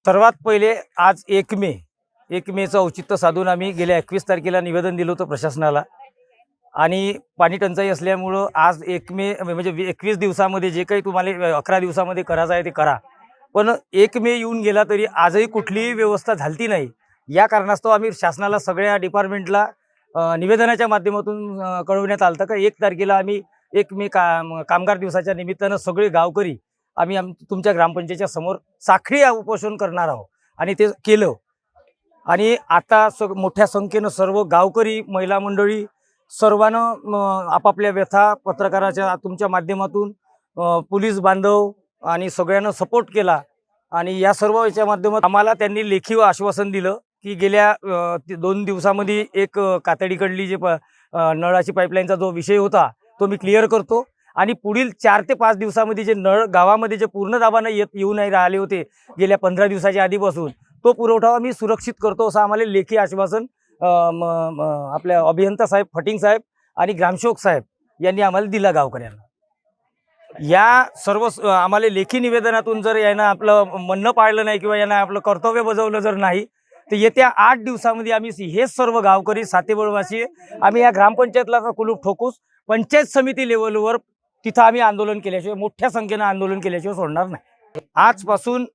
सर्वात पहिले आज 1 मेचं औचित्य साधून आम्ही गेल्या 21 तारखेला निवेदन दिलं होतं प्रशासनाला आणि पाणी टंचाई असल्यामुळं आज 1 मे म्हणजे 21 दिवसामध्ये जे काही तुम्हाला 11 दिवसामध्ये करायचं आहे ते करा. पण 1 मे येऊन गेला तरी आजही कुठलीही व्यवस्था झाली नाही. या कारणास्तव आम्ही शासनाला सगळ्या डिपार्टमेंटला निवेदनाच्या माध्यमातून कळवण्यात आलं का 1 तारखेला आम्ही 1 मे कामगार दिवसाच्या निमित्तानं सगळे गावकरी आम्ही तुमच्या ग्रामपंचायतीच्या समोर साखळी उपोषण करणार आहोत आणि ते केलं. आणि आता मोठ्या संख्येनं सर्व गावकरी महिला मंडळी सर्वांना आपापल्या व्यथा पत्रकाराच्या तुमच्या माध्यमातून पोलीस बांधव आणि सगळ्यांना सपोर्ट केला. आणि या सर्व याच्या माध्यमातून आम्हाला त्यांनी लेखी आश्वासन दिलं की गेल्या 2 दिवसामध्ये एक कातडीकडली जे नळाची पाईपलाईनचा जो विषय होता तो मी क्लिअर करतो आणि पुढील 4 ते 5 दिवसामध्ये जे नळ गावामध्ये जे पूर्ण दाबानं येऊ नाही राहिले होते गेल्या 15 दिवसाच्या आधीपासून तो पुरवठा मी सुरक्षित करतो असं आम्हाला लेखी आश्वासन आपल्या अभियंता साहेब फटिंग साहेब आणि ग्रामसेवक साहेब यांनी आम्हाला दिला गावकऱ्यांना. या सर्व आम्हाला लेखी निवेदनातून जर यांना आपलं म्हणणं पाळलं नाही किंवा यांना आपलं कर्तव्य बजावलं जर नाही तर येत्या 8 दिवसामध्ये आम्ही हेच सर्व गावकरी सातेबळवासी आम्ही या ग्रामपंचायतला कुलूप ठोकूस पंचायत समिती लेवलवर तिथं आम्ही आंदोलन केल्याशिवाय मोठ्या संख्येनं आंदोलन केल्याशिवाय सोडणार नाही. आजपासून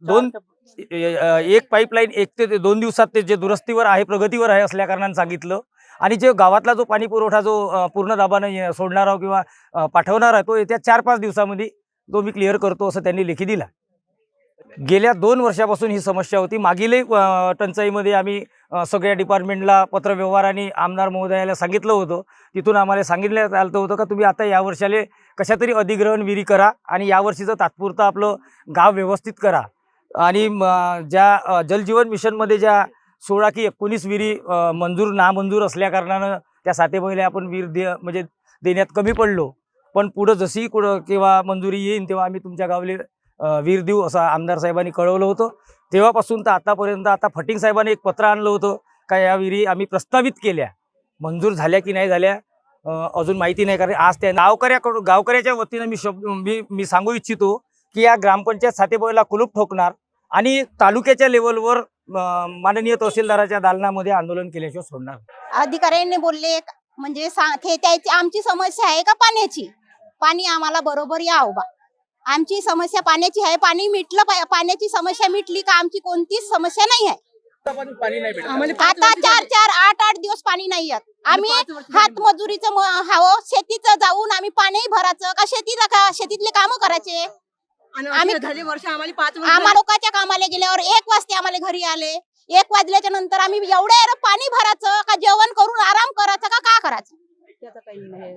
एक पाईपलाईन 1 ते 2 दिवसात ते जे दुरुस्तीवर आहे प्रगतीवर आहे असल्या कारणाने सांगितलं आणि जे गावातला जो पाणी पुरवठा जो पूर्ण दाबानं सोडणार आहोत किंवा पाठवणार आहे तो येत्या 4-5 दिवसामध्ये तो मी क्लिअर करतो असं त्यांनी लेखी दिला. गेल्या 2 वर्षापासून ही समस्या होती. मागीलही टंचाईमध्ये आम्ही सगळ्या डिपार्टमेंटला पत्रव्यवहार आणि आमदार महोदयाला सांगितलं होतं. तिथून आम्हाला सांगितलं आलं होतं का तुम्ही आता या वर्षाले कशातरी अधिग्रहण विहिरी करा आणि यावर्षीचं तात्पुरतं आपलं गाव व्यवस्थित करा. आणि ज्या जलजीवन मिशनमध्ये ज्या 16 की 19 विहिरी नामंजूर असल्या कारणानं त्या सातेबळीला आपण विहीर म्हणजे देण्यात कमी पडलो. पण पुढं जशी केव्हा मंजुरी येईल तेव्हा आम्ही तुमच्या गावले विहीर देऊ असं आमदार साहेबांनी कळवलं होतं. तेव्हापासून तर आतापर्यंत आता फटिंग साहेबांनी एक पत्र आणलं होतं का या विहिरी आम्ही प्रस्तावित केल्या, मंजूर झाल्या की नाही झाल्या अजून माहिती नाही. कारण आज त्या गावकऱ्याच्या वतीनं मी सांगू इच्छितो की या ग्रामपंचायत सातेबळीला कुलूप ठोकणार आणि तालुक्याच्या लेवलवर माननीय तहसीलदाराच्या दालनामध्ये आंदोलन केल्याशिवाय सोडणार. अधिकाऱ्यांनी बोलले म्हणजे त्याची आमची समस्या आहे का पाण्याची, पाणी आम्हाला बरोबर यावं बा. आमची समस्या पाण्याची आहे, पाणी मिटलं पाण्याची समस्या मिटली का आमची कोणतीच समस्या नाही आहे. आता 4-4, 8-8 दिवस पाणी नाही येत. आम्ही हात मजुरीचं हवं शेतीचं जाऊन आम्ही पाणी भरायचं का शेतीतले काम करायचे. आम्ही आम्हा लोकांच्या कामाला गेल्यावर 1 वाजता आम्हाला घरी आले. 1 वाजल्याच्या नंतर आम्ही एवढ्या पाणी भरायचं का जेवण करून आराम करायचं का करायचं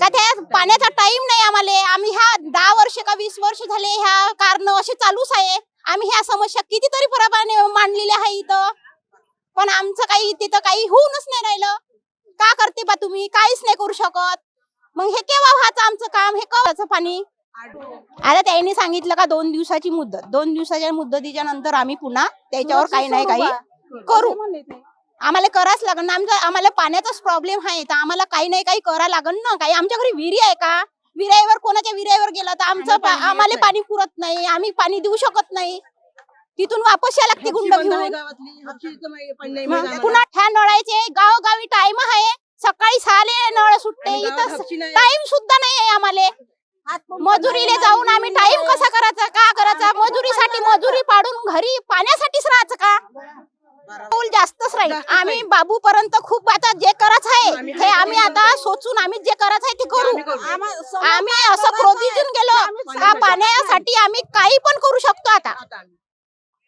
का त्या पाण्याचा टाइम नाही आम्हाला. आम्ही ह्या 10 वर्ष का 20 वर्ष झाले ह्या कारण असे चालूच आहे. आम्ही ह्या समस्या कितीतरी प्रमाणे मांडलेल्या आहे इथं, पण आमचं काही तिथं काही होऊनच नाही राहिलं. का करते बा तुम्ही, काहीच नाही करू शकत. मग हे केव्हा व्हायचं आमचं काम, हे केव्हाचं पाणी. आता त्यांनी सांगितलं का 2 दिवसाची मुदत, 2 दिवसाच्या मुदतीच्या नंतर आम्ही पुन्हा त्याच्यावर काही नाही काही करू. आम्हाला करावंच लागण. आम्हाला पाण्याचाच प्रॉब्लेम आहे तर आम्हाला काही नाही काही करावं लागण ना. काही आमच्या घरी विहिरी आहे का, विहिरीवर कोणाच्या विहिरीवर गेलं तर आम्हाला पाणी पुरत नाही, आम्ही पाणी देऊ शकत नाही. तिथून वापस या लागते गुंड घेऊन. पुन्हा ह्या नळाचे गावोगावी टाइम आहे. सकाळी 6 नळ सुटते, इथं टाइम सुद्धा नाही आहे आम्हाला. मजुरीला जाऊन आम्ही टाइम कसा करायचा, का करायचा. मजुरीसाठी मजुरी पाडून घरी पाण्यासाठीच राहायचं का. जास्तच राहील. आम्ही बाबू पर्यंत खूप आता जे करायचं आहे हे आम्ही आता सोचून आम्ही जे करायचं आहे ते करू. आम्ही असं क्रोधीतून गेलो पाण्यासाठी आम्ही काही पण करू शकतो आता.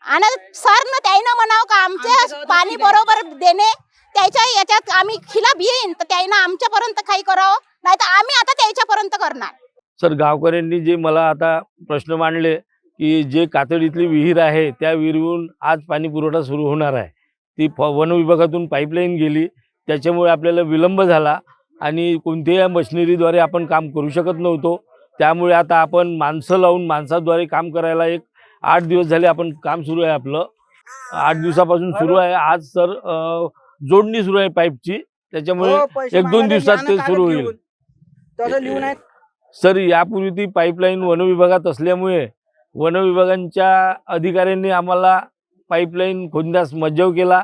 आणि सर न त्यानं म्हणावं का आमच्या पाणी बरोबर देणे त्याच्या याच्यात आम्ही खिलाफ येईन तर त्यानं आमच्यापर्यंत काही करावं, नाही तर आम्ही आता त्याच्यापर्यंत करणार. सर गावकऱ्यांनी जे मला आता प्रश्न मांडले की जे कातडीतली विहीर आहे त्या विहिरीहून आज पाणी पुरवठा सुरू होणार आहे, ती वन विभागातून पाईपलाईन गेली त्याच्यामुळे आपल्याला विलंब झाला आणि कोणत्याही मशिनरीद्वारे आपण काम करू शकत नव्हतो. त्यामुळे आता आपण माणसं लावून माणसाद्वारे काम करायला 8 दिवस झाले आपण काम सुरू आहे. आपलं 8 दिवसापासून सुरू आहे. आज सर जोडणी सुरू आहे पाईपची, त्याच्यामुळे 1-2 दिवसात ते सुरू होईल. सर यापूर्वी ती पाईपलाईन वन विभागात असल्यामुळे वन विभागांच्या अधिकाऱ्यांनी आम्हाला पाईपलाईन खोदण्यास मज्जाव केला.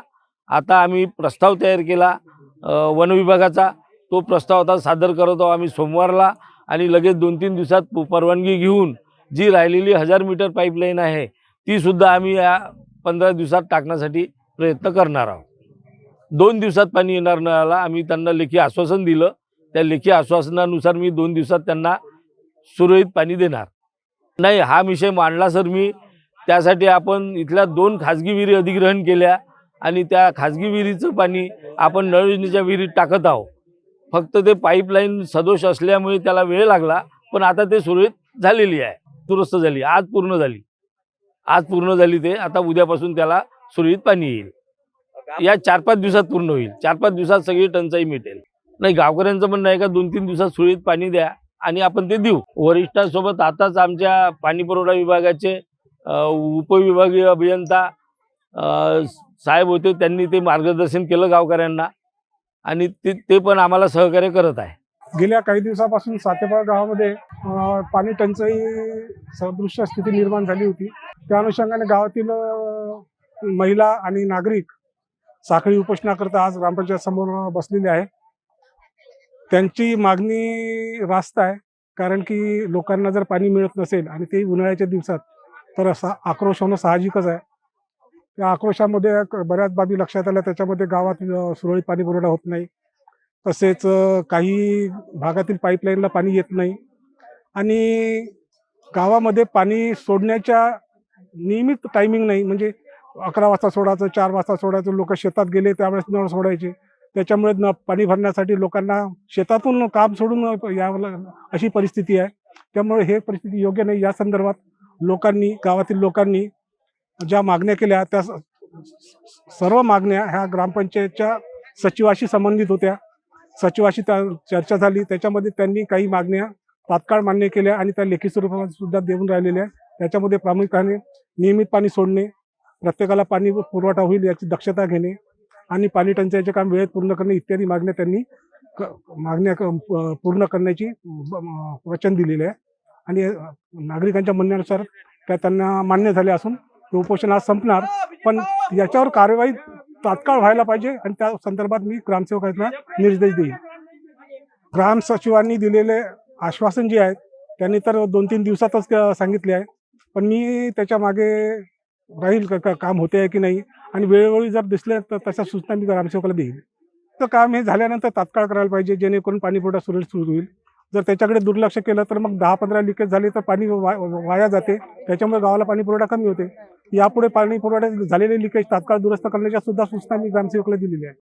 आता आम्ही प्रस्ताव तयार केला वन विभागाचा. तो प्रस्ताव आता सादर करत आहोत आम्ही सोमवारला, आणि लगेच 2-3 दिवसात परवानगी घेऊन जी राहिलेली 1000 मीटर पाईपलाईन आहे ती सुद्धा आम्ही या 15 दिवसात टाकण्यासाठी प्रयत्न करणार आहोत. 2 दिवसात पाणी येणार नळाला आम्ही त्यांना लेखी आश्वासन दिलं. त्या लेखी आश्वासनानुसार मी 2 दिवसात त्यांना सुरळीत पाणी देणार. नाही, हा विषय मांडला सर मी. त्यासाठी आपण इथल्या 2 खाजगी विहिरी अधिग्रहण केल्या आणि त्या खाजगी विहिरीचं पाणी आपण नळ योजनेच्या विहिरीत टाकत आहोत. फक्त ते पाईपलाईन सदोष असल्यामुळे त्याला वेळ लागला, पण आता ते सुरळीत झालेली आहे, दुरुस्त झाली. आज पूर्ण झाली ते. आता उद्यापासून त्याला सुरळीत पाणी येईल. या 4-5 दिवसात पूर्ण होईल. 4-5 दिवसात सगळी टंचाई मिटेल. नाही, गावकऱ्यांचं म्हणणं आहे का 2-3 दिवसात सुरळीत पाणी द्या आणि आपण ते देऊ. वरिष्ठांसोबत आताच आमच्या पाणी पुरवठा विभागाचे उपविभागीय अभियंता साहेब होते, त्यांनी ते मार्गदर्शन केलं गावकऱ्यांना आणि ते पण आम्हाला सहकार्य करत आहे. गेल्या काही दिवसापासून सातेपाळ गावामध्ये पाणी टंचाई सदृश स्थिती निर्माण झाली होती. त्या अनुषंगाने गावातील महिला आणि नागरिक साखळी उपोषणाकरता आज ग्रामपंचायत समोर बसलेले आहे. त्यांची मागणी रास्त आहे, कारण की लोकांना जर पाणी मिळत नसेल आणि ते उन्हाळ्याच्या दिवसात, तर असा आक्रोश होणं साहजिकच आहे. त्या आक्रोशामध्ये बऱ्याच बाबी लक्षात आल्या. त्याच्यामध्ये गावात सुरळीत पाणी पुरवठा होत नाही, तसेच काही भागातील पाईपलाईनला पाणी येत नाही आणि गावामध्ये पाणी सोडण्याच्या नियमित टायमिंग नाही. म्हणजे 11 वाजता सोडायचं, 4 वाजता सोडायचं. लोक शेतात गेले त्यावेळेस नळ सोडायचे. त्याच्यामुळे पाणी भरण्यासाठी लोकांना शेतातून काम सोडून यावं अशी परिस्थिती आहे. त्यामुळे हे परिस्थिती योग्य नाही. या संदर्भात गावातील लोकांनी ज्या मागण्या केल्या त्या सर्व मागण्या ह्या ग्रामपंचायतच्या सचिवाशी संबंधित होत्या. सचिवाशी चर्चा झाली. त्याच्यामध्ये त्यांनी काही मागण्या तात्काळ मान्य केल्या आणि त्या लेखी स्वरूपात सुद्धा देऊन राहिलेल्या. त्याच्यामध्ये प्रामुख्याने नियमित पाणी सोडणे, प्रत्येकाला पाणी पुरवठा होईल याची दक्षता घेणे आणि पाणी टंचाईचे काम वेळेत पूर्ण करणे इत्यादी मागण्या त्यांनी पूर्ण करण्याची वचन दिलेले आहे आणि नागरिकांच्या म्हणण्यानुसार त्या त्यांना मान्य झाले असून ते उपोषण आज संपणार. पण याच्यावर कार्यवाही तात्काळ व्हायला पाहिजे आणि त्या संदर्भात मी ग्रामसेवकांना निर्देश देईन. ग्राम सचिवांनी दिलेले आश्वासन जे आहेत त्यांनी तर 2-3 दिवसातच सांगितले आहे, पण मी त्याच्या मागे राहील काम होते आहे की नाही आणि वेळोवेळी जर दिसले तर तशा सूचना मी ग्रामसेवकाला देईल. तर काम हे झाल्यानंतर तात्काळ करायला पाहिजे, जेणेकरून पाणी पुरवठा सुरळीत सुरू होईल. जर त्याच्याकडे दुर्लक्ष केलं तर मग 10-15 लिकेज झाले तर पाणी वाया जाते. त्याच्यामुळे गावाला पाणी पुरवठा कमी होते. यापुढे पाणी पुरवठा झालेले लिकेज तात्काळ दुरुस्त करण्याच्या सुद्धा सूचना मी ग्रामसेवकाला दिलेल्या आहेत.